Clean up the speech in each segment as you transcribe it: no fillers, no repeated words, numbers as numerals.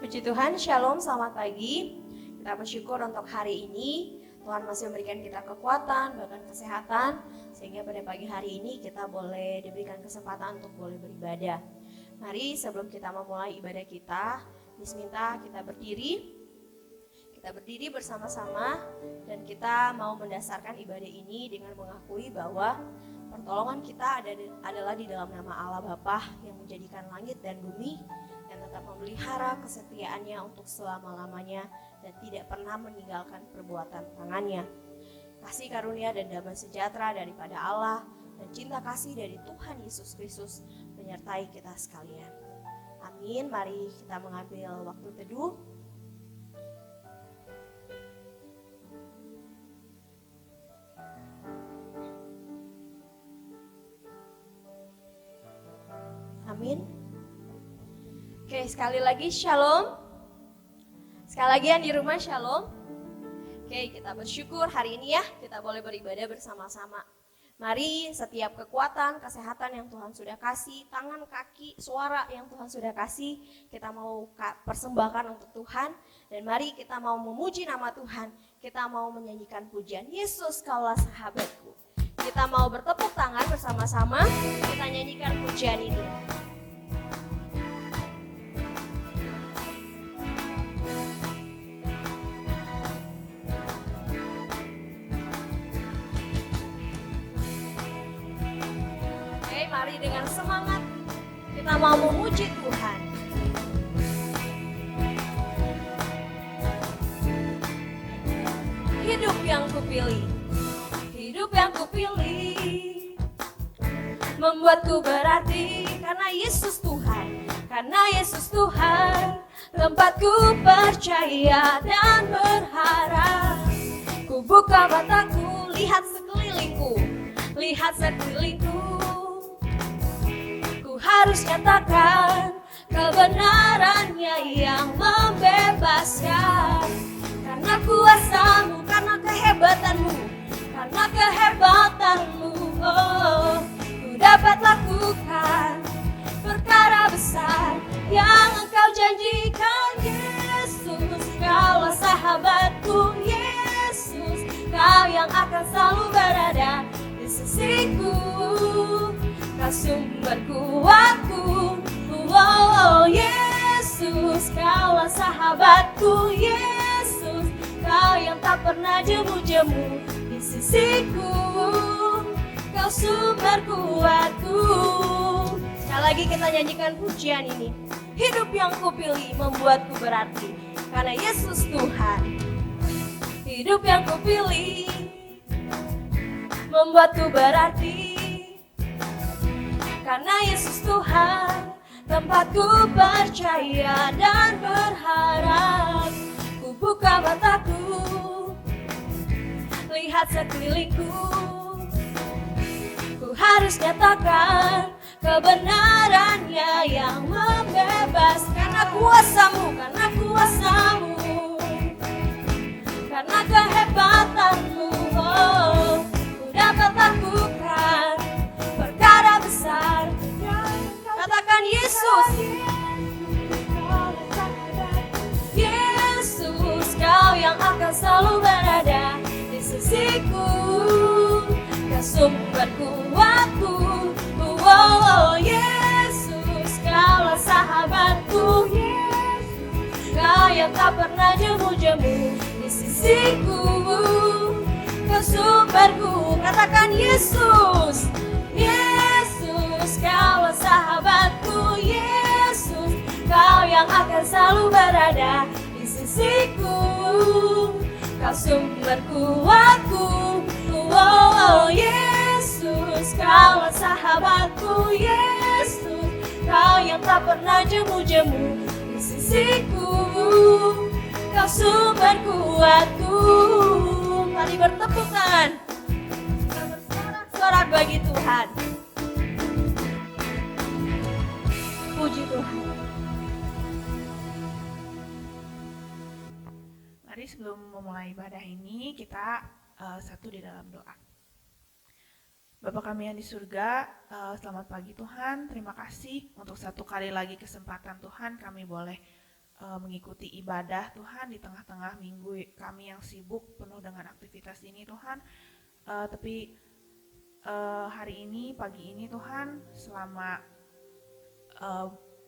Puji Tuhan, Shalom, selamat pagi. Kita bersyukur untuk hari ini Tuhan masih memberikan kita kekuatan, bahkan kesehatan, sehingga pada pagi hari ini kita boleh diberikan kesempatan untuk boleh beribadah. Mari sebelum kita memulai ibadah kita, diminta kita berdiri bersama-sama, dan kita mau mendasarkan ibadah ini dengan mengakui bahwa pertolongan kita adalah di dalam nama Allah Bapa yang menjadikan langit dan bumi, yang tetap memelihara kesetiaannya untuk selama-lamanya dan tidak pernah meninggalkan perbuatan tangannya. Kasih karunia dan damai sejahtera daripada Allah dan cinta kasih dari Tuhan Yesus Kristus menyertai kita sekalian. Amin. Mari kita mengambil waktu teduh. Amin. Oke, sekali lagi Shalom. Sekali lagi yang di rumah Shalom. Oke, kita bersyukur hari ini ya kita boleh beribadah bersama-sama. Mari setiap kekuatan, kesehatan yang Tuhan sudah kasih, tangan, kaki, suara yang Tuhan sudah kasih, kita mau persembahkan untuk Tuhan. Dan mari kita mau memuji nama Tuhan, kita mau menyanyikan pujian Yesus Kaulah Sahabatku. Kita mau bertepuk tangan bersama-sama, kita nyanyikan pujian ini. Mari dengan semangat kita mau memuji Tuhan. Hidup yang kupilih, hidup yang kupilih, membuatku berarti karena Yesus Tuhan, karena Yesus Tuhan, tempatku percaya dan berharap. Ku buka mataku, lihat sekelilingku, lihat sekelilingku. Harus nyatakan kebenarannya yang membebaskan. Karena kuasamu, karena kehebatanmu, karena kehebatanmu, oh, ku dapat lakukan perkara besar yang engkau janjikan. Yesus, kaulah sahabatku. Yesus, kau yang akan selalu berada di sisiku. Kau sumber kuatku, oh Yesus, kaulah sahabatku. Yesus, kau yang tak pernah jemu-jemu di sisiku. Kau sumber kuatku. Sekali lagi kita nyanyikan pujian ini. Hidup yang kupilih membuatku berarti karena Yesus Tuhan. Hidup yang kupilih membuatku berarti karena Yesus Tuhan, tempatku percaya dan berharap. Ku buka mataku, lihat sekelilingku. Ku harus nyatakan kebenarannya yang membebaskan. Karena kuasamu, karena kuasamu, karena kehebatanmu, oh, ku dapat lakukan perkara besar. Katakan Yesus. Yesus, kau yang akan selalu berada di sisiku. Kau sumber kuatku, oh Yesus, kaulah sahabatku. Kau yang tak pernah jemu-jemu di sisiku. Kau sumberku. Katakan Yesus. Yesus, kaulah sahabatku. Yesus, kau yang akan selalu berada di sisiku. Kau sumber kuatku, oh Yesus, kaulah sahabatku. Yesus, kau yang tak pernah jemu-jemu di sisiku. Kau sumber kuatku. Mari bertepuk tangan, bersorak bagi Tuhan. Puji Tuhan. Mari sebelum memulai ibadah ini kita satu di dalam doa. Bapa kami yang di surga, selamat pagi Tuhan. Terima kasih untuk satu kali lagi kesempatan Tuhan kami boleh mengikuti ibadah Tuhan di tengah-tengah minggu kami yang sibuk penuh dengan aktivitas ini Tuhan. Tapi hari ini, pagi ini Tuhan, selama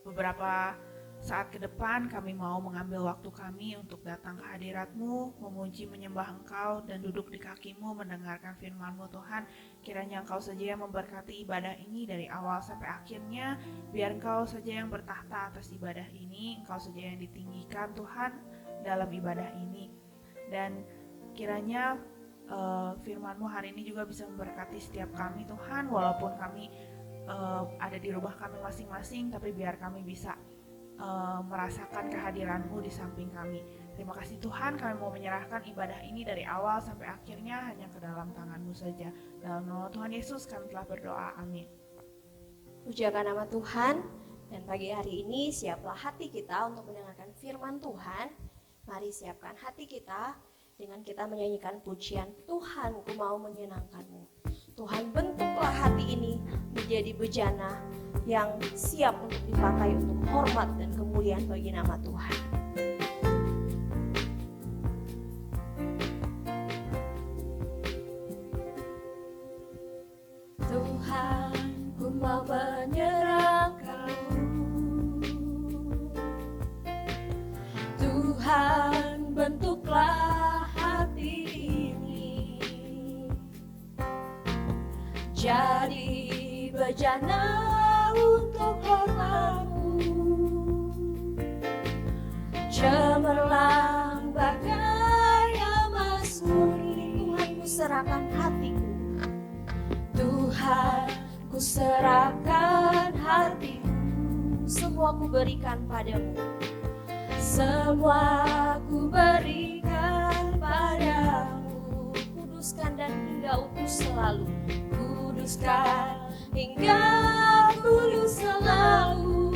beberapa saat ke depan kami mau mengambil waktu kami untuk datang ke hadirat-Mu, memuji menyembah Engkau dan duduk di kaki-Mu mendengarkan firman-Mu Tuhan. Kiranya Engkau saja yang memberkati ibadah ini dari awal sampai akhirnya. Biar Engkau saja yang bertahta atas ibadah ini, Engkau saja yang ditinggikan Tuhan dalam ibadah ini. Dan kiranya firman-Mu hari ini juga bisa memberkati setiap kami Tuhan, walaupun kami ada di rumah kami masing-masing, tapi biar kami bisa merasakan kehadiran-Mu di samping kami. Terima kasih Tuhan, kami mau menyerahkan ibadah ini dari awal sampai akhirnya hanya ke dalam tangan-Mu saja. Dalam nama Tuhan Yesus kami telah berdoa, amin. Pujakan nama Tuhan, dan pagi hari ini siaplah hati kita untuk mendengarkan firman Tuhan. Mari siapkan hati kita dengan kita menyanyikan pujian Tuhan, ku mau menyenangkan-Mu. Tuhan, bentuklah hati ini menjadi bejana yang siap untuk dipakai untuk hormat dan kemuliaan bagi nama Tuhan. Tuhan, ku mau menyerahkan-Mu. Tuhan, bentuklah hati ini jadi bejana untuk hormat-Mu, cemerlang bagai emas murni. Tuhan, ku serahkan hatiku. Tuhan, ku serahkan hatiku. Semua ku berikan padamu. Semua ku berikan padamu. Kuduskan dan hingga utus selalu. Kuduskan hingga kudus selalu,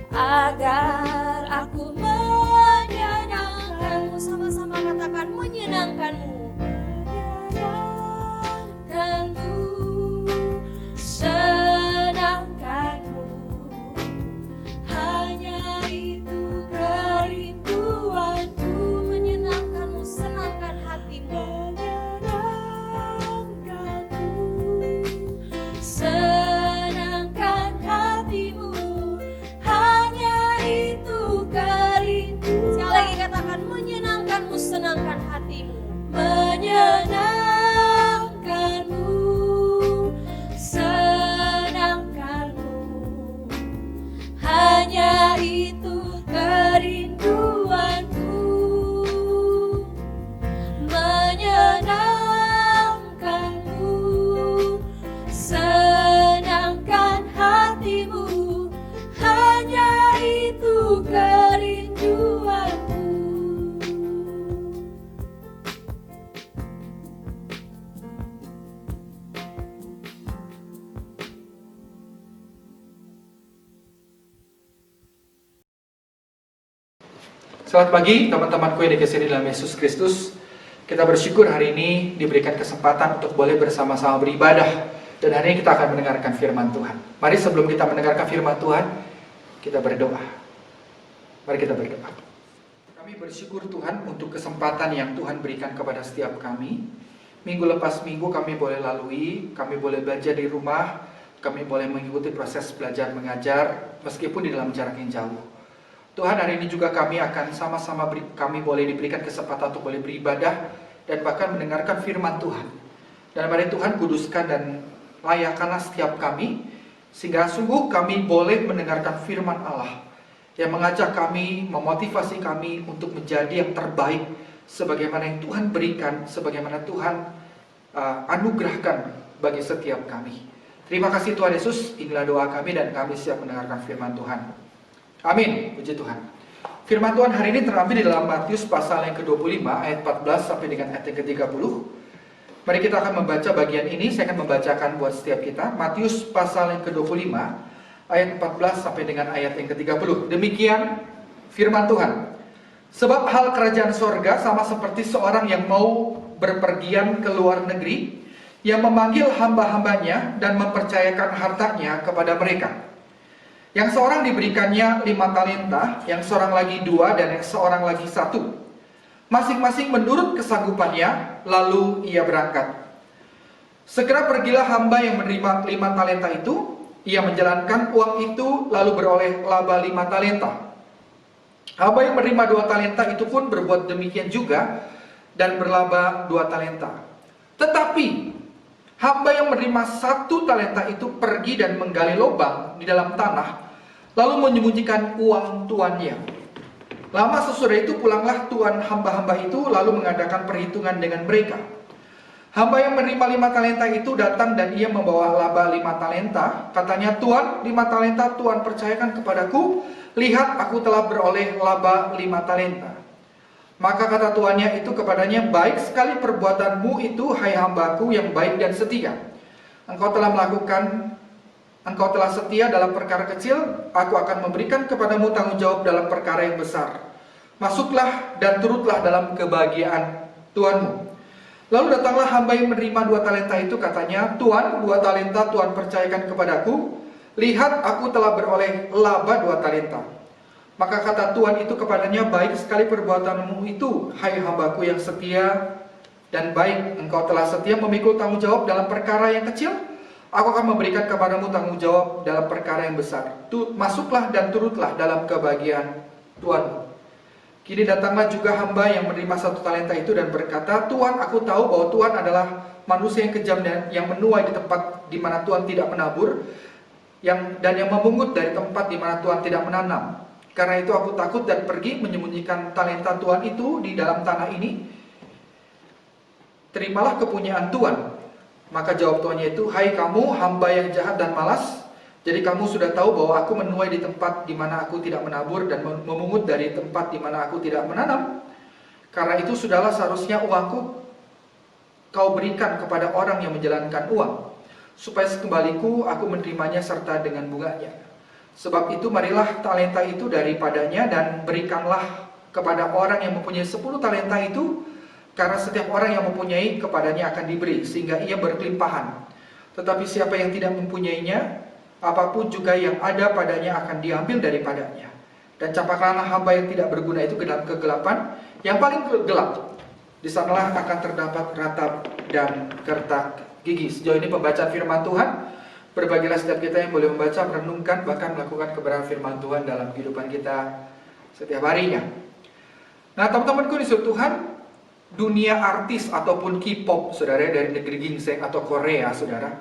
agar aku menyenangkan-Mu. Sama-sama katakan menyenangkan-Mu. Menyenangkan-Mu, senangkan-Mu, hanya itu kerinduanku. Menyenangkan-Mu, senangkan hatimu. Senangkan hatimu, hanya itu kerindu. Sekali lagi katakan menyenangkan-Mu, senangkan hatimu. Menyenangkan-Mu, senangkan-Mu, hanya itu kerinduanku. Menyenangkan-Mu, senangkan hatimu, hanya itu kerinduanku. Selamat pagi teman-temanku yang dikasihi dalam Yesus Kristus. Kita bersyukur hari ini diberikan kesempatan untuk boleh bersama-sama beribadah. Dan hari ini kita akan mendengarkan firman Tuhan. Mari sebelum kita mendengarkan firman Tuhan, kita berdoa. Mari kita berdoa. Kami bersyukur Tuhan untuk kesempatan yang Tuhan berikan kepada setiap kami. Minggu lepas minggu kami boleh lalui, kami boleh belajar di rumah, kami boleh mengikuti proses belajar mengajar meskipun di dalam jarak yang jauh. Tuhan, hari ini juga kami akan sama-sama kami boleh diberikan kesempatan untuk boleh beribadah dan bahkan mendengarkan firman Tuhan. Dan mari Tuhan kuduskan dan layakkanlah setiap kami, sehingga sungguh kami boleh mendengarkan firman Allah yang mengajak kami, memotivasi kami untuk menjadi yang terbaik sebagaimana yang Tuhan berikan, sebagaimana Tuhan anugerahkan bagi setiap kami. Terima kasih Tuhan Yesus, inilah doa kami dan kami siap mendengarkan firman Tuhan. Amin, puji Tuhan. Firman Tuhan hari ini terambil di dalam Matius pasal yang ke-25 ayat 14 sampai dengan ayat yang ke-30. Mari kita akan membaca bagian ini, saya akan membacakan buat setiap kita. Matius pasal yang ke-25 ayat 14 sampai dengan ayat yang ke-30. Demikian firman Tuhan. Sebab hal kerajaan sorga sama seperti seorang yang mau berpergian ke luar negeri, yang memanggil hamba-hambanya dan mempercayakan hartanya kepada mereka. Yang seorang diberikannya 5 talenta, yang seorang lagi 2, dan yang seorang lagi 1. Masing-masing menurut kesanggupannya, lalu ia berangkat. Segera pergilah hamba yang menerima 5 talenta itu. Ia menjalankan uang itu, lalu beroleh laba 5 talenta. Hamba yang menerima 2 talenta itu pun berbuat demikian juga, dan berlaba 2 talenta. Tetapi hamba yang menerima 1 talenta itu pergi dan menggali lubang di dalam tanah, lalu menyembunyikan uang tuannya. Lama sesudah itu pulanglah tuan hamba-hamba itu, lalu mengadakan perhitungan dengan mereka. Hamba yang menerima 5 talenta itu datang dan ia membawa laba 5 talenta. Katanya, "Tuan, 5 talenta Tuan percayakan kepadaku. Lihat, aku telah beroleh laba 5 talenta." Maka kata tuannya itu kepadanya, "Baik sekali perbuatanmu itu, hai hambaku yang baik dan setia. Engkau telah setia dalam perkara kecil, aku akan memberikan kepadamu tanggung jawab dalam perkara yang besar. Masuklah dan turutlah dalam kebahagiaan Tuanmu." Lalu datanglah hamba yang menerima 2 talenta itu, katanya, "Tuan, 2 talenta Tuan percayakan kepadaku. Lihat, aku telah beroleh laba 2 talenta." Maka kata tuan itu kepadanya, "Baik sekali perbuatanmu itu, hai hambaku yang setia dan baik. Engkau telah setia memikul tanggung jawab dalam perkara yang kecil. Aku akan memberikan kepadamu tanggung jawab dalam perkara yang besar. Masuklah dan turutlah dalam kebahagiaan Tuanmu." Kini datanglah juga hamba yang menerima 1 talenta itu dan berkata, "Tuan, aku tahu bahwa Tuan adalah manusia yang kejam dan yang menuai di tempat di mana Tuan tidak menabur, dan yang memungut dari tempat di mana Tuan tidak menanam. Karena itu aku takut dan pergi menyembunyikan talenta Tuan itu di dalam tanah ini. Terimalah kepunyaan Tuan." Maka jawab tuannya itu, "Hai kamu, hamba yang jahat dan malas. Jadi kamu sudah tahu bahwa aku menuai di tempat di mana aku tidak menabur dan memungut dari tempat di mana aku tidak menanam. Karena itu sudahlah seharusnya uangku kau berikan kepada orang yang menjalankan uang, supaya sekembaliku aku menerimanya serta dengan bunganya. Sebab itu marilah talenta itu daripadanya dan berikanlah kepada orang yang mempunyai 10 talenta itu, karena setiap orang yang mempunyai kepadanya akan diberi, sehingga ia berkelimpahan. Tetapi siapa yang tidak mempunyainya, apapun juga yang ada padanya akan diambil daripadanya. Dan campakkanlah hamba yang tidak berguna itu ke dalam kegelapan yang paling gelap. Di sanalah akan terdapat ratap dan kertak gigi." Sejauh ini pembacaan firman Tuhan. Berbagilah setiap kita yang boleh membaca, merenungkan, bahkan melakukan kebenaran firman Tuhan dalam kehidupan kita setiap harinya. Nah, teman-temanku di Tuhan, dunia artis ataupun K-pop, saudara, dari negeri gingseng atau Korea, saudara,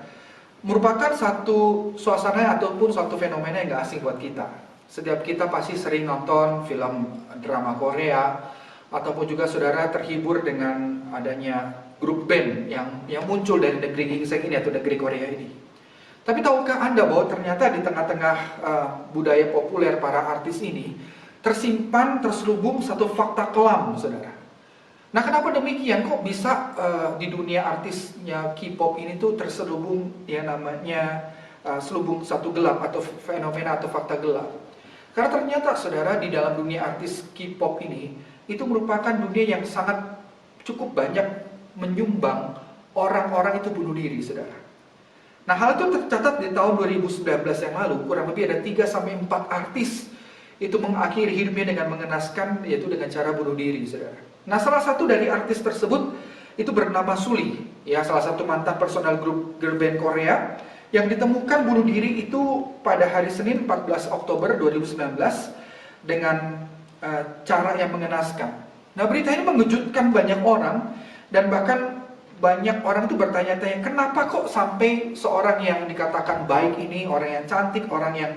merupakan satu suasana ataupun suatu fenomena yang gak asing buat kita. Setiap kita pasti sering nonton film drama Korea, ataupun juga saudara terhibur dengan adanya grup band yang muncul dari negeri gingseng ini atau negeri Korea ini. Tapi tahukah Anda bahwa ternyata di tengah-tengah budaya populer para artis ini terselubung satu fakta kelam, saudara. Nah, kenapa demikian? Kok bisa di dunia artisnya K-pop ini tuh terselubung yang namanya selubung satu gelap atau fenomena atau fakta gelap? Karena ternyata, saudara, di dalam dunia artis K-pop ini itu merupakan dunia yang sangat cukup banyak menyumbang orang-orang itu bunuh diri, saudara. Nah, hal itu tercatat di tahun 2019 yang lalu, kurang lebih ada 3-4 artis itu mengakhiri hidupnya dengan mengenaskan, yaitu dengan cara bunuh diri, saudara. Nah, salah satu dari artis tersebut itu bernama Sulli, ya, salah satu mantan personal grup girl band Korea yang ditemukan bunuh diri itu pada hari Senin 14 Oktober 2019 dengan cara yang mengenaskan. Nah, berita ini mengejutkan banyak orang dan bahkan banyak orang itu bertanya-tanya, kenapa kok sampai seorang yang dikatakan baik ini, orang yang cantik, orang yang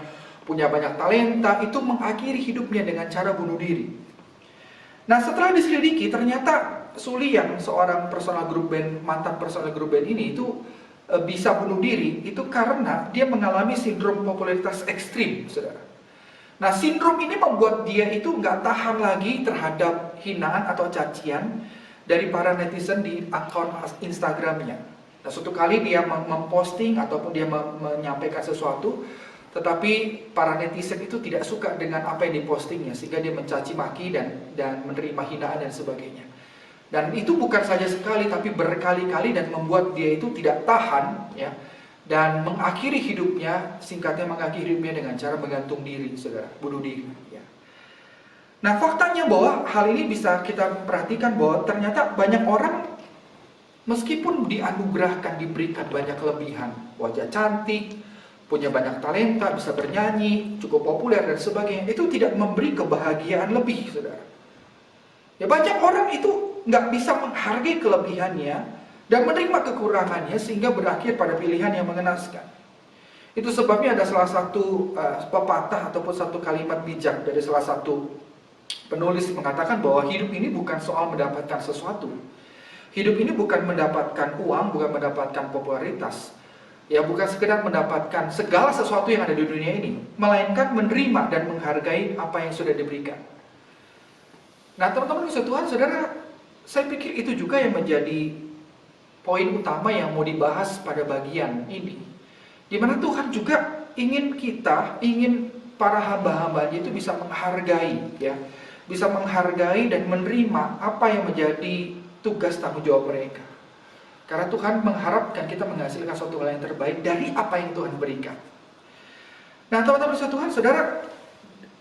punya banyak talenta, itu mengakhiri hidupnya dengan cara bunuh diri. Nah, setelah diselidiki, ternyata Sulli yang seorang mantan personal group band ini itu bisa bunuh diri, itu karena dia mengalami sindrom popularitas ekstrim, saudara. Nah, sindrom ini membuat dia itu nggak tahan lagi terhadap hinaan atau cacian dari para netizen di akun Instagramnya. Nah, suatu kali dia memposting ataupun dia menyampaikan sesuatu, tetapi para netizen itu tidak suka dengan apa yang dipostingnya, sehingga dia mencaci maki dan menerima hinaan dan sebagainya. Dan itu bukan saja sekali, tapi berkali-kali dan membuat dia itu tidak tahan, ya, dan mengakhiri hidupnya, singkatnya mengakhiri hidupnya dengan cara menggantung diri, saudara, bunuh diri. Ya. Nah, faktanya bahwa hal ini bisa kita perhatikan bahwa ternyata banyak orang meskipun dianugerahkan, diberikan banyak kelebihan, wajah cantik, punya banyak talenta, bisa bernyanyi, cukup populer dan sebagainya, itu tidak memberi kebahagiaan lebih, saudara. Ya, banyak orang itu nggak bisa menghargai kelebihannya dan menerima kekurangannya sehingga berakhir pada pilihan yang mengenaskan. Itu sebabnya ada salah satu pepatah ataupun satu kalimat bijak dari salah satu penulis mengatakan bahwa hidup ini bukan soal mendapatkan sesuatu. Hidup ini bukan mendapatkan uang, bukan mendapatkan popularitas. Ya, bukan sekedar mendapatkan segala sesuatu yang ada di dunia ini, melainkan menerima dan menghargai apa yang sudah diberikan. Nah, teman-teman Tuhan, saudara, saya pikir itu juga yang menjadi poin utama yang mau dibahas pada bagian ini, di mana Tuhan juga ingin para hamba-hambanya itu bisa menghargai, ya, bisa menghargai dan menerima apa yang menjadi tugas tanggung jawab mereka. Karena Tuhan mengharapkan kita menghasilkan suatu hal yang terbaik dari apa yang Tuhan berikan. Nah, teman-teman Tuhan, saudara,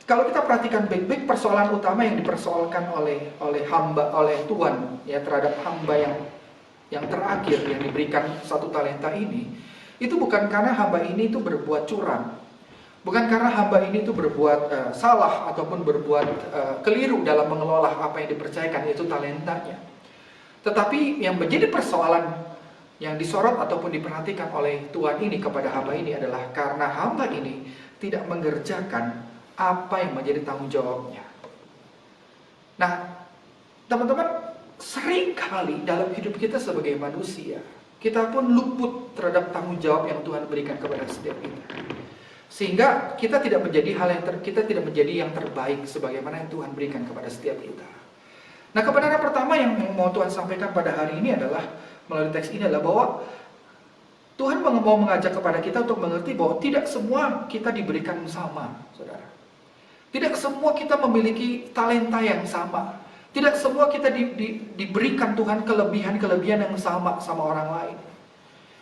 kalau kita perhatikan baik-baik persoalan utama yang dipersoalkan oleh hamba, oleh Tuhan, ya, terhadap hamba yang terakhir yang diberikan satu talenta ini, itu bukan karena hamba ini itu berbuat curang, bukan karena hamba ini itu berbuat salah ataupun berbuat keliru dalam mengelola apa yang dipercayakan, yaitu talentanya. Tetapi yang menjadi persoalan yang disorot ataupun diperhatikan oleh Tuhan ini kepada hamba ini adalah karena hamba ini tidak mengerjakan apa yang menjadi tanggung jawabnya. Nah, teman-teman, sering kali dalam hidup kita sebagai manusia, kita pun luput terhadap tanggung jawab yang Tuhan berikan kepada setiap kita. Sehingga kita tidak menjadi yang terbaik sebagaimana yang Tuhan berikan kepada setiap kita. Nah, kebenaran pertama yang mau Tuhan sampaikan pada hari ini adalah, melalui teks ini adalah bahwa Tuhan mau mengajak kepada kita untuk mengerti bahwa tidak semua kita diberikan sama, saudara. Tidak semua kita memiliki talenta yang sama. Tidak semua kita diberikan Tuhan kelebihan-kelebihan yang sama orang lain.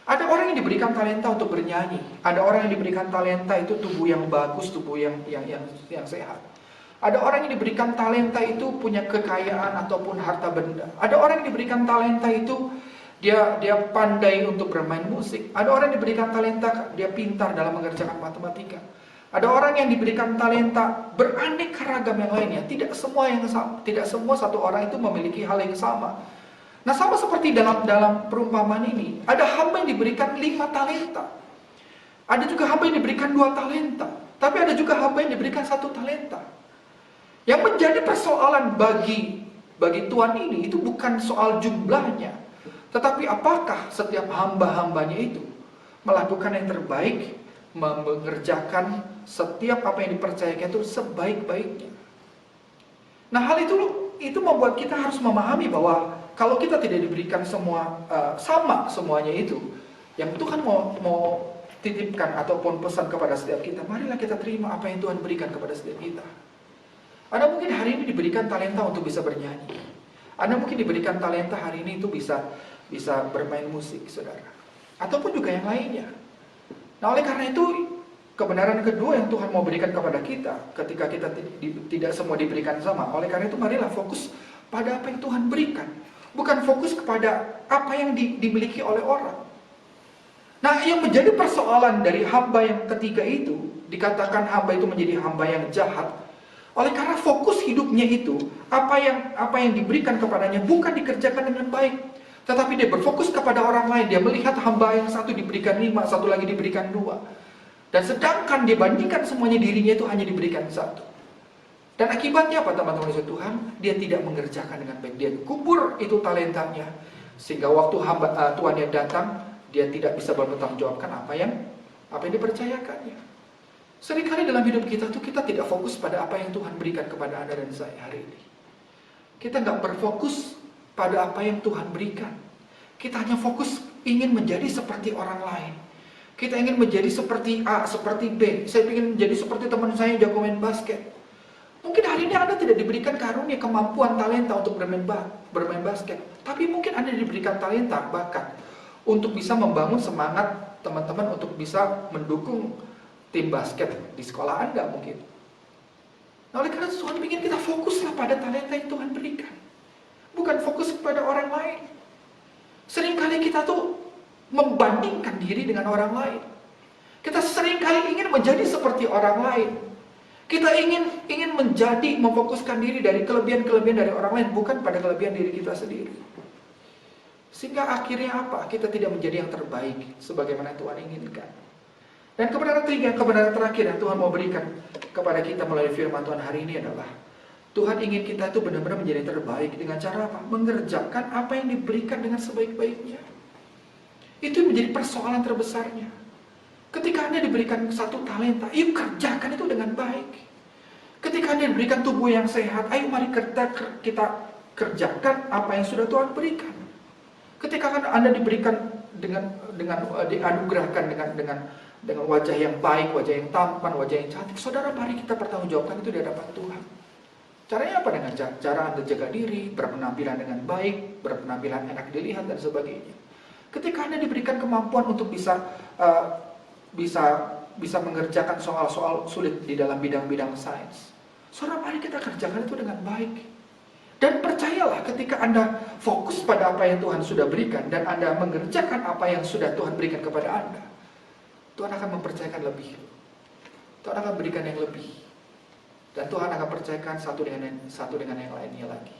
Ada orang yang diberikan talenta untuk bernyanyi. Ada orang yang diberikan talenta itu tubuh yang bagus, tubuh yang sehat. Ada orang yang diberikan talenta itu punya kekayaan ataupun harta benda. Ada orang yang diberikan talenta itu dia pandai untuk bermain musik. Ada orang yang diberikan talenta dia pintar dalam mengerjakan matematika. Ada orang yang diberikan talenta beraneka ragam yang lainnya. Tidak semua satu orang itu memiliki hal yang sama. Nah, sama seperti dalam perumpamaan ini, ada hamba yang diberikan 5 talenta. Ada juga hamba yang diberikan 2 talenta. Tapi ada juga hamba yang diberikan 1 talenta. Yang menjadi persoalan bagi Tuhan ini itu bukan soal jumlahnya, tetapi apakah setiap hamba-hambanya itu melakukan yang terbaik, mengerjakan setiap apa yang dipercayakan itu sebaik-baiknya. Nah, hal itu membuat kita harus memahami bahwa kalau kita tidak diberikan semua sama semuanya itu, yang Tuhan mau titipkan ataupun pesan kepada setiap kita, marilah kita terima apa yang Tuhan berikan kepada setiap kita. Anda mungkin hari ini diberikan talenta untuk bisa bernyanyi. Anda mungkin diberikan talenta hari ini itu bisa bermain musik, saudara. Ataupun juga yang lainnya. Nah, oleh karena itu, kebenaran kedua yang Tuhan mau berikan kepada kita, ketika kita tidak semua diberikan sama, oleh karena itu marilah fokus pada apa yang Tuhan berikan. Bukan fokus kepada apa yang dimiliki oleh orang. Nah, yang menjadi persoalan dari hamba yang ketiga itu, dikatakan hamba itu menjadi hamba yang jahat, oleh karena fokus hidupnya itu, apa yang diberikan kepadanya bukan dikerjakan dengan baik. Tetapi dia berfokus kepada orang lain. Dia melihat hamba yang satu diberikan 5, satu lagi diberikan 2. Dan sedangkan dia bandingkan semuanya dirinya itu hanya diberikan 1. Dan akibatnya apa, teman-teman Tuhan? Dia tidak mengerjakan dengan baik. Dia kubur itu talentanya. Sehingga waktu Tuhan yang datang, dia tidak bisa bertanggung jawabkan apa yang dipercayakannya. Seringkali dalam hidup kita tuh kita tidak fokus pada apa yang Tuhan berikan kepada Anda dan saya hari ini. Kita nggak berfokus pada apa yang Tuhan berikan. Kita hanya fokus ingin menjadi seperti orang lain. Kita ingin menjadi seperti A, seperti B. Saya ingin menjadi seperti teman saya yang jago main basket. Mungkin hari ini Anda tidak diberikan karunia, kemampuan, talenta untuk bermain basket. Tapi mungkin Anda diberikan talenta, bakat untuk bisa membangun semangat teman-teman untuk bisa mendukung tim basket di sekolah Anda mungkin. Nah, oleh karena Tuhan ingin kita fokuslah pada talenta yang Tuhan berikan. Bukan fokus kepada orang lain. Seringkali kita tuh membandingkan diri dengan orang lain. Kita seringkali ingin menjadi seperti orang lain. Kita ingin memfokuskan diri dari kelebihan-kelebihan dari orang lain, bukan pada kelebihan diri kita sendiri. Sehingga akhirnya apa? Kita tidak menjadi yang terbaik sebagaimana Tuhan inginkan. Dan kebenaran terakhir yang Tuhan mau berikan kepada kita melalui firman Tuhan hari ini adalah Tuhan ingin kita itu benar-benar menjadi terbaik dengan cara apa? Mengerjakan apa yang diberikan dengan sebaik-baiknya. Itu menjadi persoalan terbesarnya. Ketika Anda diberikan satu talenta, yuk kerjakan itu dengan baik. Ketika Anda diberikan tubuh yang sehat, ayo mari kita kerjakan apa yang sudah Tuhan berikan. Ketika Anda diberikan dianugerahkan dengan wajah yang baik, wajah yang tampan, wajah yang cantik, saudara, mari kita pertanggungjawabkan itu di hadapan Tuhan. Caranya apa? Dengan cara Anda jaga diri, berpenampilan dengan baik, berpenampilan enak dilihat dan sebagainya. Ketika Anda diberikan kemampuan untuk bisa mengerjakan soal-soal sulit di dalam bidang-bidang sains, saudara, mari kita kerjakan itu dengan baik. Dan percayalah, ketika Anda fokus pada apa yang Tuhan sudah berikan dan Anda mengerjakan apa yang sudah Tuhan berikan kepada Anda, Tuhan akan mempercayakan lebih. Tuhan akan berikan yang lebih. Dan Tuhan akan percayakan satu dengan yang lainnya lagi.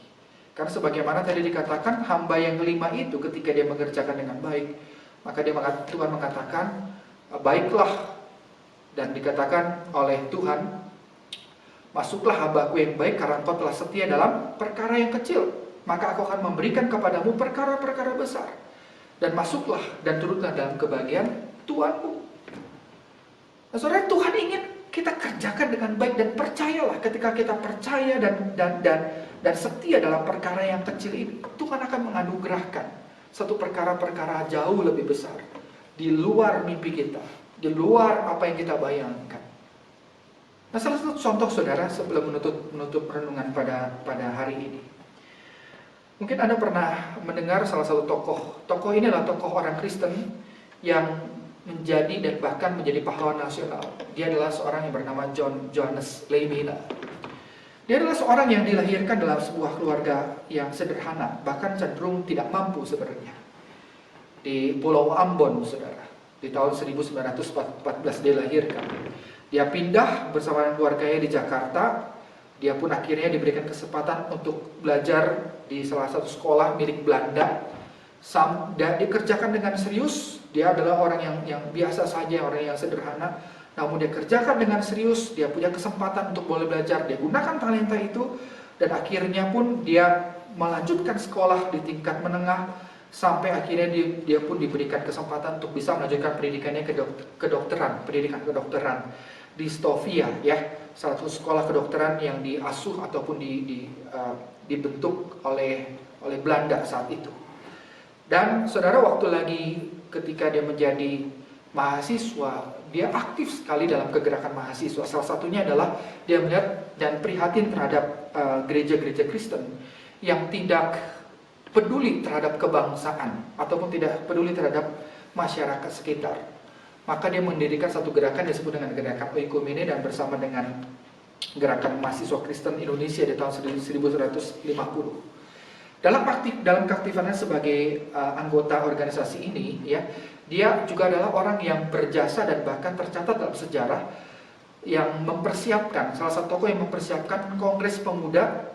Karena sebagaimana tadi dikatakan, hamba yang kelima itu ketika dia mengerjakan dengan baik, maka Tuhan mengatakan, baiklah. Dan dikatakan oleh Tuhan, masuklah hambaku yang baik karena engkau telah setia dalam perkara yang kecil, maka aku akan memberikan kepadamu perkara-perkara besar. Dan masuklah dan turutlah dalam kebahagiaan Tuhanmu. Nah, saudara, Tuhan ingin kita kerjakan dengan baik, dan percayalah, ketika kita percaya dan setia dalam perkara yang kecil ini, Tuhan akan menganugerahkan satu perkara-perkara jauh lebih besar di luar mimpi kita, di luar apa yang kita bayangkan. Nah, salah satu contoh, saudara, sebelum menutup renungan pada hari ini, mungkin Anda pernah mendengar salah satu tokoh. Tokoh ini adalah tokoh orang Kristen yang menjadi dan bahkan menjadi pahlawan nasional. Dia adalah seorang yang bernama Johannes Leimina. Dia adalah seorang yang dilahirkan dalam sebuah keluarga yang sederhana, bahkan cenderung tidak mampu sebenarnya. Di Pulau Ambon, saudara. Di tahun 1914 dia dilahirkan. Dia pindah bersama keluarganya di Jakarta. Dia pun akhirnya diberikan kesempatan untuk belajar di salah satu sekolah milik Belanda. Dia dikerjakan dengan serius. Dia adalah orang yang biasa saja, orang yang sederhana. Namun dia kerjakan dengan serius. Dia punya kesempatan untuk boleh belajar. Dia gunakan talenta itu. Dan akhirnya pun dia melanjutkan sekolah di tingkat menengah. Sampai akhirnya dia pun diberikan kesempatan untuk bisa melanjutkan pendidikannya pendidikan kedokteran di Stovia, ya, salah satu sekolah kedokteran yang diasuh ataupun dibentuk oleh Belanda saat itu. Dan saudara, waktu lagi ketika dia menjadi mahasiswa, dia aktif sekali dalam kegerakan mahasiswa. Salah satunya adalah dia melihat dan prihatin terhadap gereja-gereja Kristen yang tidak peduli terhadap kebangsaan ataupun tidak peduli terhadap masyarakat sekitar. Maka dia mendirikan satu gerakan yang disebut dengan gerakan Oikumene, dan bersama dengan gerakan mahasiswa Kristen Indonesia di tahun 1950. Dalam keaktifannya sebagai anggota organisasi ini, ya, dia juga adalah orang yang berjasa dan bahkan tercatat dalam sejarah yang mempersiapkan, salah satu tokoh yang mempersiapkan Kongres Pemuda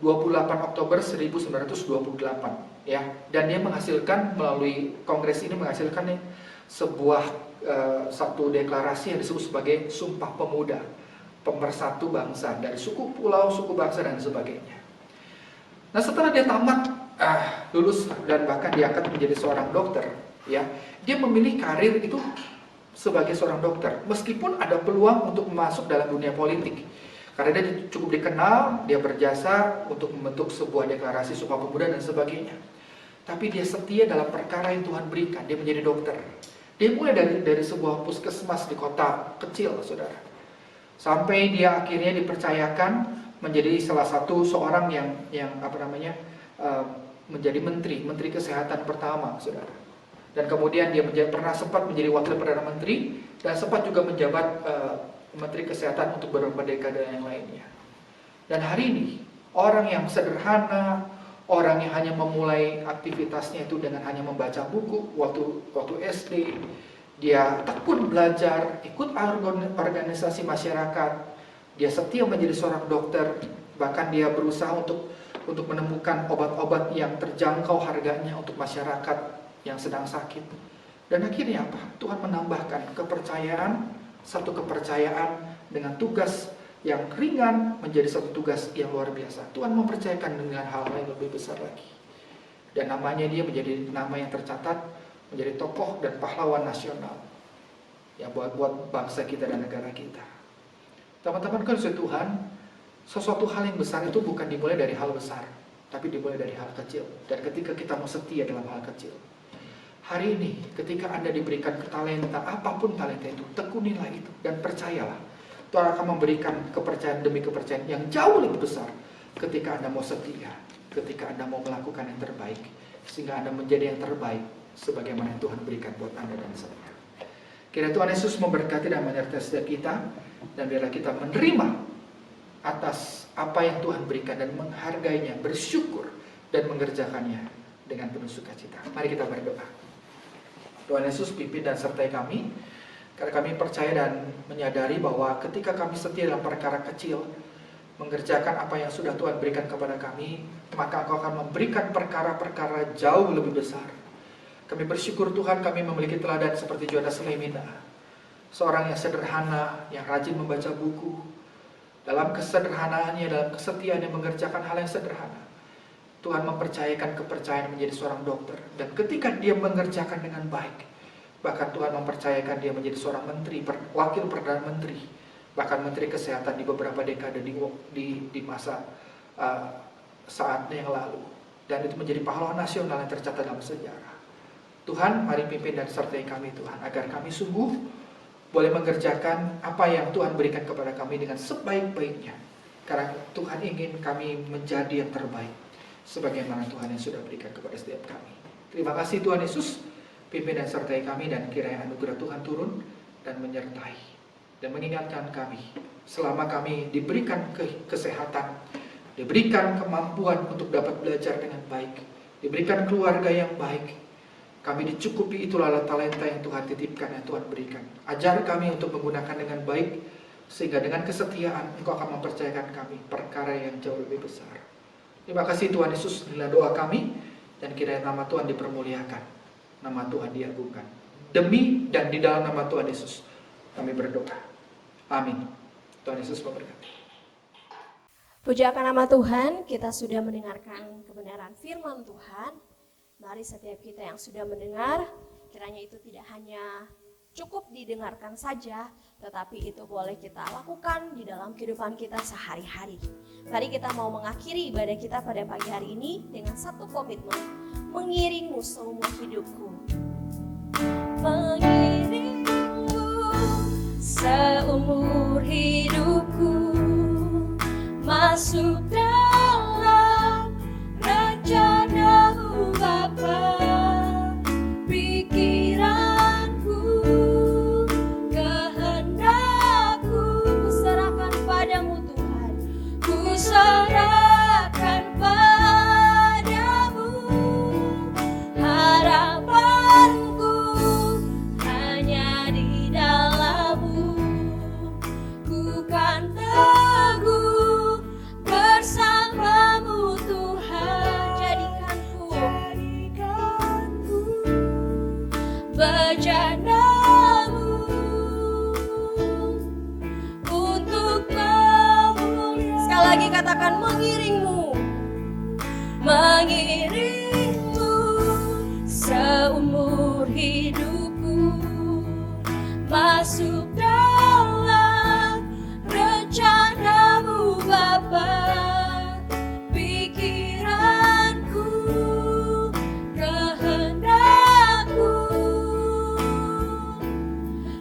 28 Oktober 1928, ya. Dan dia menghasilkan, melalui kongres ini menghasilkan sebuah satu deklarasi yang disebut sebagai Sumpah Pemuda, pemersatu bangsa dari suku, pulau, suku bangsa dan sebagainya. Nah, setelah dia tamat lulus dan bahkan diangkat menjadi seorang dokter, ya, dia memilih karir itu sebagai seorang dokter, meskipun ada peluang untuk masuk dalam dunia politik. Karena dia cukup dikenal, dia berjasa untuk membentuk sebuah deklarasi Sumpah Pemuda dan sebagainya. Tapi dia setia dalam perkara yang Tuhan berikan. Dia menjadi dokter. Dia mulai dari sebuah puskesmas di kota kecil, saudara. Sampai dia akhirnya dipercayakan menjadi salah satu seorang yang menjadi menteri kesehatan pertama, saudara. Dan kemudian dia pernah sempat menjadi wakil Perdana Menteri dan sempat juga menjabat Menteri Kesehatan untuk beberapa dekade yang lainnya. Dan hari ini orang yang sederhana, orang yang hanya memulai aktivitasnya itu dengan hanya membaca buku waktu SD, dia tekun belajar, ikut organisasi masyarakat, dia setia menjadi seorang dokter, bahkan dia berusaha untuk menemukan obat-obat yang terjangkau harganya untuk masyarakat yang sedang sakit. Dan akhirnya apa? Tuhan menambahkan satu kepercayaan dengan tugas yang ringan menjadi satu tugas yang luar biasa. Tuhan mempercayakan dengan hal-hal yang lebih besar lagi. Dan namanya dia menjadi nama yang tercatat, menjadi tokoh dan pahlawan nasional yang buat bangsa kita dan negara kita. Teman-teman kasih Tuhan, sesuatu hal yang besar itu bukan dimulai dari hal besar, tapi dimulai dari hal kecil. Dan ketika kita mau setia dalam hal kecil, hari ini ketika Anda diberikan talenta, apapun talenta itu, tekunilah itu dan percayalah. Tuhan akan memberikan kepercayaan demi kepercayaan yang jauh lebih besar ketika Anda mau setia, ketika Anda mau melakukan yang terbaik, sehingga Anda menjadi yang terbaik sebagaimana yang Tuhan berikan buat Anda dan saya. Kiranya Tuhan Yesus memberkati dan menyertai setiap kita, dan biarlah kita menerima atas apa yang Tuhan berikan dan menghargainya, bersyukur dan mengerjakannya dengan penuh sukacita. Mari kita berdoa. Tuhan Yesus pimpin dan sertai kami, karena kami percaya dan menyadari bahwa ketika kami setia dalam perkara kecil, mengerjakan apa yang sudah Tuhan berikan kepada kami, maka Engkau akan memberikan perkara-perkara jauh lebih besar. Kami bersyukur Tuhan, kami memiliki teladan seperti Johannes Slemina, seorang yang sederhana, yang rajin membaca buku, dalam kesederhanaannya, dalam kesetiaannya mengerjakan hal yang sederhana. Tuhan mempercayakan kepercayaan menjadi seorang dokter, dan ketika dia mengerjakan dengan baik, bahkan Tuhan mempercayakan dia menjadi seorang menteri, wakil Perdana Menteri, bahkan Menteri Kesehatan di beberapa dekade di masa saatnya yang lalu. Dan itu menjadi pahlawan nasional yang tercatat dalam sejarah. Tuhan, mari pimpin dan sertai kami Tuhan, agar kami sungguh boleh mengerjakan apa yang Tuhan berikan kepada kami dengan sebaik-baiknya. Karena Tuhan ingin kami menjadi yang terbaik, sebagaimana Tuhan yang sudah berikan kepada setiap kami. Terima kasih Tuhan Yesus, pimpin dan sertai kami, dan kiranya anugerah Tuhan turun dan menyertai dan mengingatkan kami selama kami diberikan kesehatan, diberikan kemampuan untuk dapat belajar dengan baik, diberikan keluarga yang baik, kami dicukupi itulah talenta yang Tuhan titipkan, yang Tuhan berikan. Ajar kami untuk menggunakan dengan baik, sehingga dengan kesetiaan Engkau akan mempercayakan kami perkara yang jauh lebih besar. Terima kasih Tuhan Yesus, inilah doa kami, dan kiranya nama Tuhan dipermuliakan, nama Tuhan diagungkan. Demi dan di dalam nama Tuhan Yesus kami berdoa. Amin. Tuhan Yesus memberkati. Puji akan nama Tuhan, kita sudah mendengarkan kebenaran firman Tuhan. Mari setiap kita yang sudah mendengar, kiranya itu tidak hanya cukup didengarkan saja, tetapi itu boleh kita lakukan di dalam kehidupan kita sehari-hari. Mari kita mau mengakhiri ibadah kita pada pagi hari ini dengan satu komitmen, mengiringmu seumur hidupku. Mengiringmu seumur hidupku, masuk dalam rencana-Mu Bapa. Pikiranku, kehendakku, ku serahkan padamu Tuhan, ku serahkan padamu. Harapanku hanya di dalam-Mu, ku kan teguh bersama-Mu Tuhan. Jadikanku bejana-Mu untuk memuliakan. Sekali lagi katakan, mengiringmu, mengiringmu seumur hidupku, masuk dalam rencana-Mu Bapa. Pikiranku, kehendakku,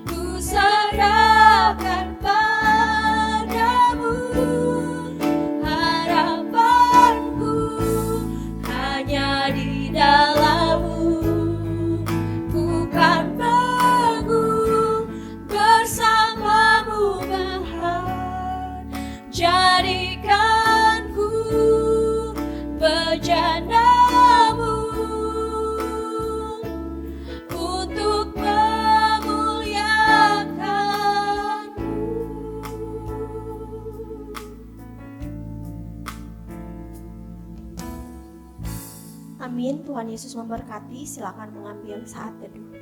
ku serahkan padamu. Harapanku hanya di dalam-Mu, Amin. Tuhan Yesus memberkati. Silakan mengambil saat teduh.